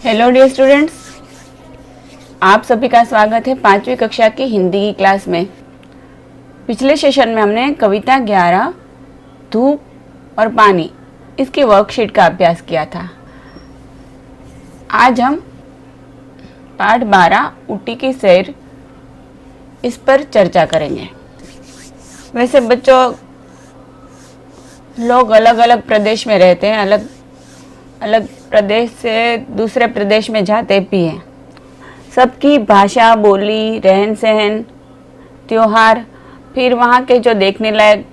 Hello dear students, आप सभी का स्वागत है 5वीं कक्षा की हिंदी की क्लास में। पिछले सेशन में हमने कविता 11 धूप और पानी इसकी वर्कशीट का अभ्यास किया था। आज हम पाठ 12 ऊटी की सैर इस पर चर्चा करेंगे। वैसे बच्चों, लोग अलग अलग प्रदेश में रहते हैं, अलग अलग प्रदेश से दूसरे प्रदेश में जाते भी हैं। सबकी भाषा, बोली, रहन सहन, त्योहार, फिर वहाँ के जो देखने लायक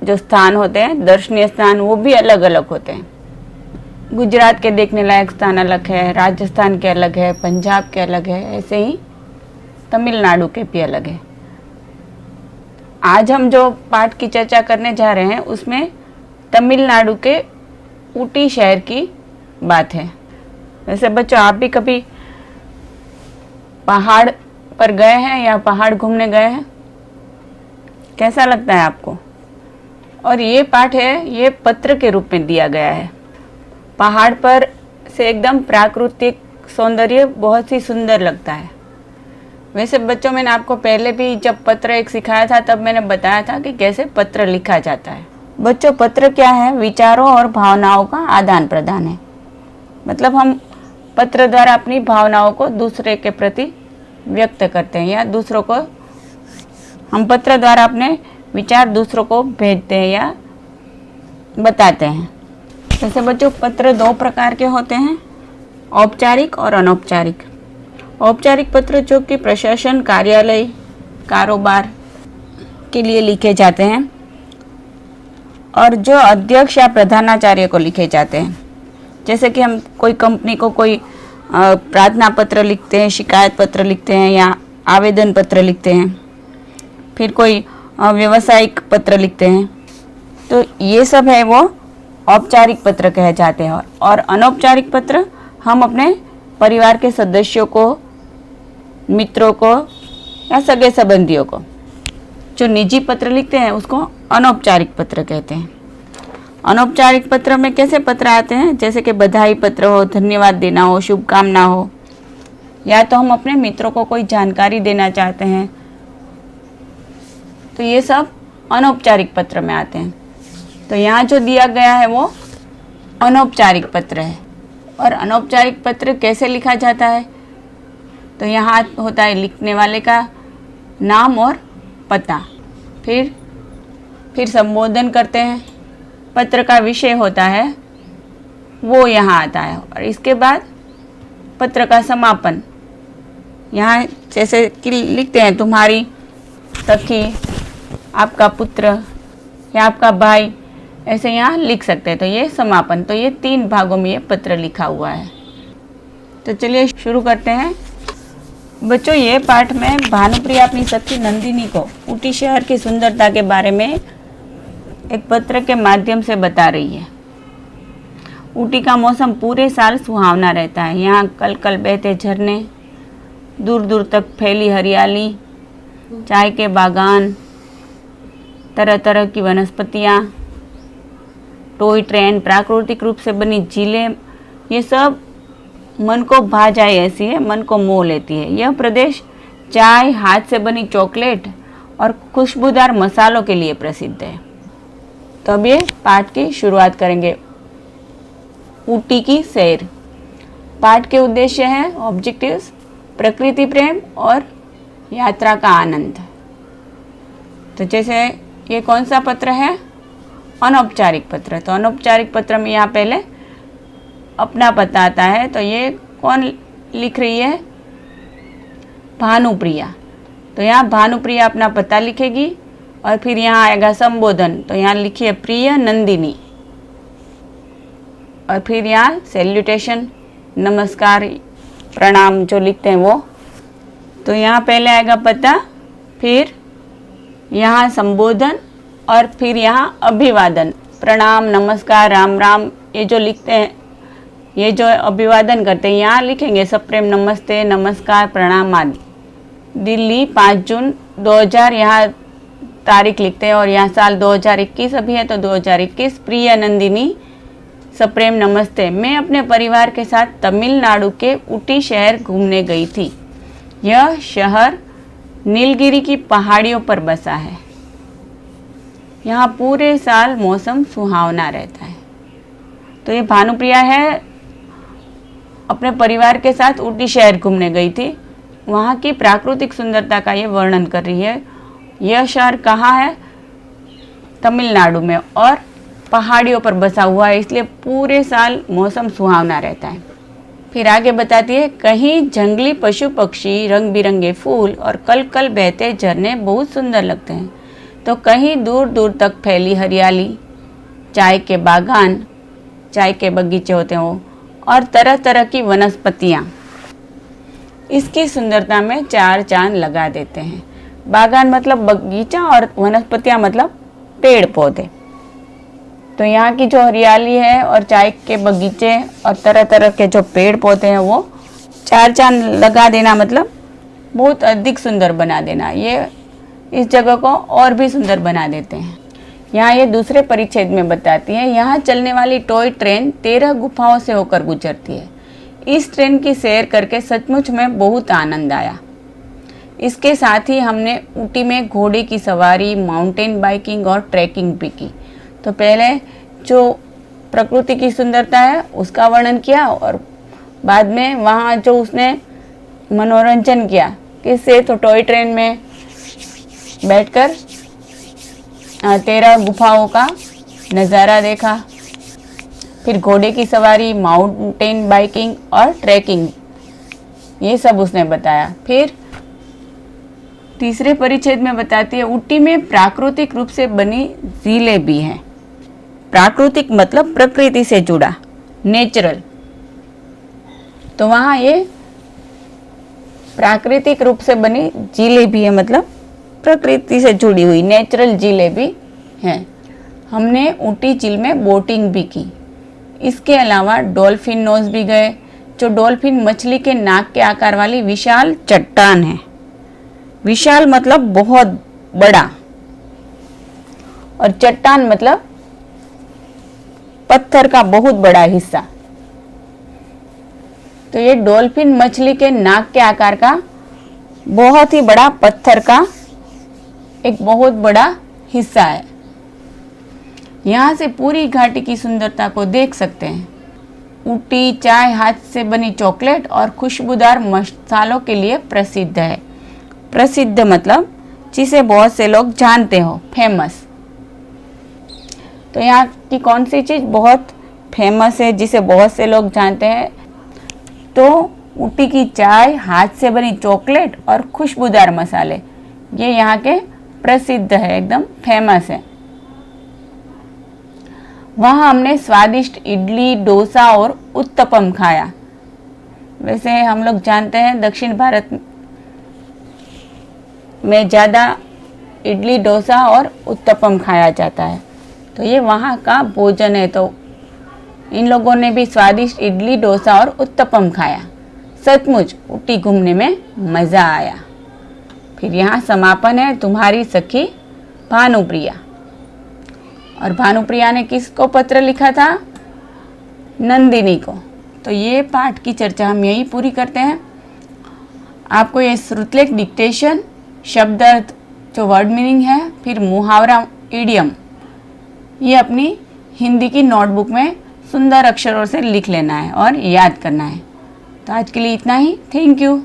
जो स्थान होते हैं, दर्शनीय स्थान, वो भी अलग अलग होते हैं। गुजरात के देखने लायक स्थान अलग है, राजस्थान के अलग है, पंजाब के अलग है, ऐसे ही तमिलनाडु के भी अलग है। आज हम जो पाठ की चर्चा करने जा रहे हैं उसमें तमिलनाडु के ऊटी शहर की बात है। वैसे बच्चों, आप भी कभी पहाड़ पर गए हैं या पहाड़ घूमने गए हैं? कैसा लगता है आपको? और ये पाठ है, ये पत्र के रूप में दिया गया है। पहाड़ पर से एकदम प्राकृतिक सौंदर्य बहुत ही सुंदर लगता है। वैसे बच्चों, मैंने आपको पहले भी जब पत्र एक सिखाया था तब मैंने बताया था कि कैसे पत्र लिखा जाता है। बच्चों, पत्र क्या है? विचारों और भावनाओं का आदान प्रदान है। मतलब हम पत्र द्वारा अपनी भावनाओं को दूसरे के प्रति व्यक्त करते हैं, या दूसरों को हम पत्र द्वारा अपने विचार दूसरों को भेजते हैं या बताते हैं। जैसे बच्चों, पत्र दो प्रकार के होते हैं, औपचारिक और अनौपचारिक। औपचारिक पत्र जो कि प्रशासन, कार्यालय, कारोबार के लिए लिखे जाते हैं और जो अध्यक्ष या प्रधानाचार्य को लिखे जाते हैं। जैसे कि हम कोई कंपनी को कोई प्रार्थना पत्र लिखते हैं, शिकायत पत्र लिखते हैं या आवेदन पत्र लिखते हैं, फिर कोई व्यावसायिक पत्र लिखते हैं, तो ये सब है वो औपचारिक पत्र कहे जाते हैं। और अनौपचारिक पत्र हम अपने परिवार के सदस्यों को, मित्रों को या सगे संबंधियों को जो निजी पत्र लिखते हैं उसको अनौपचारिक पत्र कहते हैं। अनौपचारिक पत्र में कैसे पत्र आते हैं? जैसे कि बधाई पत्र हो, धन्यवाद देना हो, शुभकामना हो, या तो हम अपने मित्रों को कोई जानकारी देना चाहते हैं, तो ये सब अनौपचारिक पत्र में आते हैं। तो यहाँ जो दिया गया है वो अनौपचारिक पत्र है। और अनौपचारिक पत्र कैसे लिखा जाता है? तो यहाँ होता है लिखने वाले का नाम और पता, फिर संबोधन करते हैं, पत्र का विषय होता है वो यहाँ आता है, और इसके बाद पत्र का समापन। यहाँ जैसे कि लिखते हैं तुम्हारी सखी, आपका पुत्र या आपका भाई, ऐसे यहाँ लिख सकते हैं। तो ये समापन, तो ये 3 भागों में ये पत्र लिखा हुआ है। तो चलिए शुरू करते हैं। बच्चों, ये पाठ में भानुप्रिया अपनी सखी नंदिनी को ऊटी शहर की सुंदरता के बारे में एक पत्र के माध्यम से बता रही है। ऊटी का मौसम पूरे साल सुहावना रहता है। यहाँ कल कल बहते झरने, दूर दूर तक फैली हरियाली, चाय के बागान, तरह तरह की वनस्पतियाँ, टॉय ट्रेन, प्राकृतिक रूप से बनी झीलें, ये सब मन को भा जाए ऐसी है, मन को मोह लेती है। यह प्रदेश चाय, हाथ से बनी चॉकलेट और खुशबूदार मसालों के लिए प्रसिद्ध है। तो अब ये पाठ की शुरुआत करेंगे। ऊटी की सैर। पाठ के उद्देश्य हैं ऑब्जेक्टिव्स, प्रकृति प्रेम और यात्रा का आनंद। तो जैसे ये कौन सा पत्र है? अनौपचारिक पत्र। तो अनौपचारिक पत्र में यहाँ पहले अपना पता आता है। तो ये कौन लिख रही है? भानुप्रिया। तो यहाँ भानुप्रिया अपना पता लिखेगी और फिर यहाँ आएगा संबोधन। तो यहाँ लिखिए प्रिय नंदिनी, और फिर यहाँ सैल्यूटेशन, नमस्कार, प्रणाम जो लिखते हैं वो। तो यहाँ पहले आएगा पता, फिर यहाँ संबोधन और फिर यहाँ अभिवादन, प्रणाम, नमस्कार, राम राम, ये जो लिखते हैं, ये जो अभिवादन करते हैं यहाँ लिखेंगे सप्रेम नमस्ते, नमस्कार, प्रणाम आदि। दिल्ली 5 जून 2000 यहाँ तारीख लिखते हैं, और यहाँ साल 2021 अभी है तो 2021। प्रिय नंदिनी सप्रेम नमस्ते। मैं अपने परिवार के साथ तमिलनाडु के ऊटी शहर घूमने गई थी। यह शहर नीलगिरी की पहाड़ियों पर बसा है। यहाँ पूरे साल मौसम सुहावना रहता है। तो ये भानुप्रिया है, अपने परिवार के साथ ऊटी शहर घूमने गई थी। वहाँ की प्राकृतिक सुंदरता का ये वर्णन कर रही है। यह शहर कहाँ है? तमिलनाडु में, और पहाड़ियों पर बसा हुआ है, इसलिए पूरे साल मौसम सुहावना रहता है। फिर आगे बताती है, कहीं जंगली पशु पक्षी, रंग बिरंगे फूल और कल कल बहते झरने बहुत सुंदर लगते हैं, तो कहीं दूर दूर तक फैली हरियाली, चाय के बागान, चाय के बगीचे होते हैं वो, और तरह तरह की वनस्पतियाँ इसकी सुंदरता में चार चांद लगा देते हैं। बागान मतलब बगीचा, और वनस्पतियाँ मतलब पेड़ पौधे। तो यहाँ की जो हरियाली है और चाय के बगीचे और तरह तरह के जो पेड़ पौधे हैं वो चार चांद लगा देना मतलब बहुत अधिक सुंदर बना देना। ये इस जगह को और भी सुंदर बना देते हैं। यहाँ ये दूसरे परिच्छेद में बताती है, यहाँ चलने वाली टॉय ट्रेन 13 गुफाओं से होकर गुजरती है। इस ट्रेन की सैर करके सचमुच में बहुत आनंद आया। इसके साथ ही हमने ऊटी में घोड़े की सवारी, माउंटेन बाइकिंग और ट्रैकिंग भी की। तो पहले जो प्रकृति की सुंदरता है उसका वर्णन किया, और बाद में वहाँ जो उसने मनोरंजन किया किससे, तो टॉय ट्रेन में बैठकर 13 गुफाओं का नज़ारा देखा। फिर घोड़े की सवारी, माउंटेन बाइकिंग और ट्रैकिंग, ये सब उसने बताया। फिर तीसरे परिच्छेद में बताती है, ऊटी में प्राकृतिक रूप से बनी झीलें भी हैं। प्राकृतिक मतलब प्रकृति से जुड़ा, नेचुरल। तो वहाँ ये प्राकृतिक रूप से बनी झीलें भी है, मतलब प्रकृति से जुड़ी हुई नेचुरल झीलें भी हैं। हमने ऊटी झील में बोटिंग भी की। इसके अलावा डॉल्फिन नोज भी गए, जो डॉल्फिन मछली के नाक के आकार वाली विशाल चट्टान है। विशाल मतलब बहुत बड़ा, और चट्टान मतलब पत्थर का बहुत बड़ा हिस्सा। तो ये डॉल्फिन मछली के नाक के आकार का बहुत ही बड़ा पत्थर का एक बहुत बड़ा हिस्सा है। यहाँ से पूरी घाटी की सुंदरता को देख सकते हैं। ऊटी चाय, हाथ से बनी चॉकलेट और खुशबूदार मसालों के लिए प्रसिद्ध है। प्रसिद्ध मतलब जिसे बहुत से लोग जानते हो, फेमस। तो यहाँ की कौन सी चीज़ बहुत फेमस है जिसे बहुत से लोग जानते हैं? तो ऊटी की चाय, हाथ से बनी चॉकलेट और खुशबूदार मसाले, ये यहाँ के प्रसिद्ध है, एकदम फेमस है। वहाँ हमने स्वादिष्ट इडली, डोसा और उत्तपम खाया। वैसे हम लोग जानते हैं दक्षिण भारत में ज़्यादा इडली, डोसा और उत्तपम खाया जाता है। तो ये वहाँ का भोजन है। तो इन लोगों ने भी स्वादिष्ट इडली, डोसा और उत्तपम खाया। सचमुच ऊटी घूमने में मज़ा आया। फिर यहाँ समापन है, तुम्हारी सखी भानुप्रिया। और भानुप्रिया ने किसको पत्र लिखा था? नंदिनी को। तो ये पाठ की चर्चा हम यही पूरी करते हैं। आपको ये श्रुतलेख डिक्टेशन, शब्द अर्थ, जो वर्ड मीनिंग है, फिर मुहावरा, इडियम, ये अपनी हिंदी की नोटबुक में सुंदर अक्षरों से लिख लेना है और याद करना है। तो आज के लिए इतना ही। Thank you.